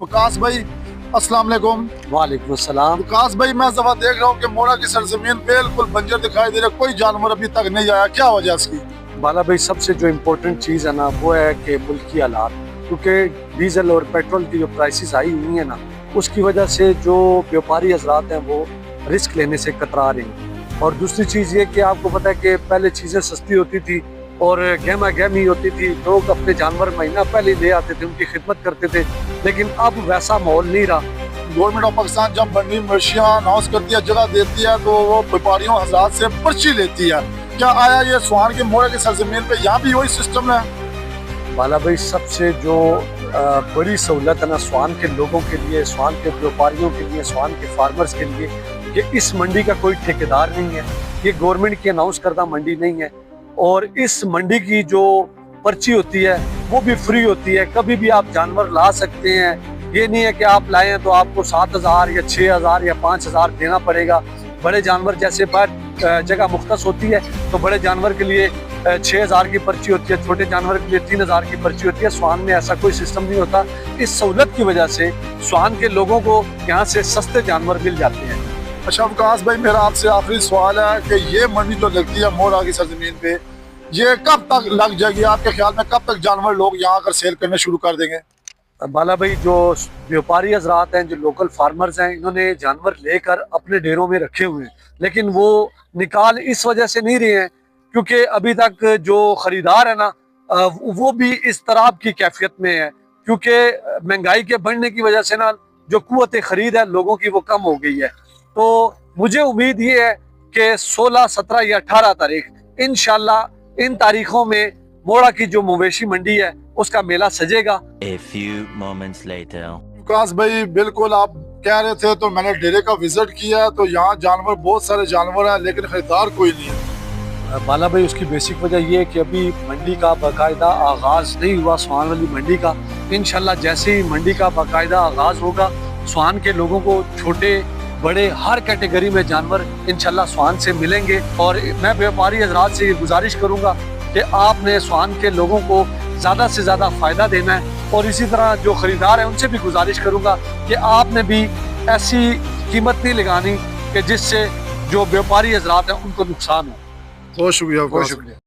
विकास भाई अस्सलाम वालेकुम। वालेकुम अस्सलाम। विकास भाई मैं दफा देख रहा हूँ कि मोड़ा की सरजमीन बिल्कुल बंजर दिखाई दे रहा है, कोई जानवर अभी तक नहीं आया, क्या वजह इसकी? बाला भाई सबसे जो इम्पोर्टेंट चीज़ है ना वो है कि मुल्की हालात, क्योंकि डीजल और पेट्रोल की जो प्राइसेस आई हुई है ना उसकी वजह से जो व्यापारी हजरात हैं वो रिस्क लेने से कतरा रहे हैं। और दूसरी चीज़ ये कि आपको पता है कि पहले चीज़ें सस्ती होती थी और गहमा गहमी होती थी, लोग अपने जानवर महीना पहले ले आते थे, उनकी खिदमत करते थे, लेकिन अब वैसा माहौल नहीं रहा। गवर्नमेंट ऑफ पाकिस्तान जब मंडी मवेशियाँ अनाउंस करती है, जगह देती है, तो वो व्यापारियों हजरात से पर्ची लेती है। क्या आया ये स्वान के मोड़ा की सरजमीन पे यहाँ भी वही सिस्टम है? बाला भाई सबसे जो बड़ी सहूलत है ना स्वान के लोगों के लिए, स्वान के व्यापारियों के लिए, स्वान के फार्मर्स के लिए, ये इस मंडी का कोई ठेकेदार नहीं है, ये गवर्नमेंट की अनाउंस करदा मंडी नहीं है। और इस मंडी की जो पर्ची होती है वो भी फ्री होती है, कभी भी आप जानवर ला सकते हैं। ये नहीं है कि आप लाए हैं तो आपको 7,000 या 6,000 या 5,000 देना पड़ेगा। बड़े जानवर जैसे पर जगह मुख्तस होती है तो बड़े जानवर के लिए 6,000 की पर्ची होती है, छोटे जानवर के लिए 3,000 की पर्ची होती है। स्वान में ऐसा कोई सिस्टम नहीं होता। इस सहूलत की वजह से स्वान के लोगों को यहाँ से सस्ते जानवर मिल जाते हैं। अच्छा विकास भाई, मेरा आपसे आखिरी सवाल है कि ये मंडी जो लगती है मोड़ा की सरजमीन पे, ये कब तक लग जाएगी? आपके ख्याल में कब तक जानवर लोग यहाँ आकर सेल करने शुरू कर देंगे? बाला भाई जो व्यापारी हजरात हैं, जो लोकल फार्मर्स हैं, इन्होंने जानवर लेकर अपने डेरों में रखे हुए हैं, लेकिन वो निकाल इस वजह से नहीं रहे हैं क्योंकि अभी तक जो खरीदार है ना वो भी इस तरह की कैफियत में है, क्योंकि महंगाई के बढ़ने की वजह से ना जो कुव्वत खरीद है लोगों की वो कम हो गई है। तो मुझे उम्मीद ये है कि 16, 17 या 18 तारीख इंशाल्लाह इन तारीखों में मोड़ा की जो मवेशी मंडी है उसका मेला सजेगा। A few moments later. विकास भाई बिल्कुल आप कह रहे थे तो मैंने डेरे का विजिट किया, तो यहाँ जानवर, बहुत सारे जानवर हैं, लेकिन खरीदार कोई नहीं है। बाला भाई उसकी बेसिक वजह यह है कि अभी मंडी का बाकायदा आगाज नहीं हुआ, स्वान वाली मंडी का। इंशाल्लाह जैसे ही मंडी का बाकायदा आगाज होगा, स्वान के लोगों को छोटे बड़े हर कैटेगरी में जानवर इंशाल्लाह स्वान से मिलेंगे। और मैं व्यापारी हजरात से ये गुजारिश करूंगा कि आपने स्वान के लोगों को ज़्यादा से ज़्यादा फ़ायदा देना है, और इसी तरह जो ख़रीदार हैं उनसे भी गुजारिश करूंगा कि आपने भी ऐसी कीमत नहीं लगानी कि जिससे जो व्यापारी हजरात हैं उनको नुकसान हो। बहुत शुक्रिया। बहुत शुक्रिया।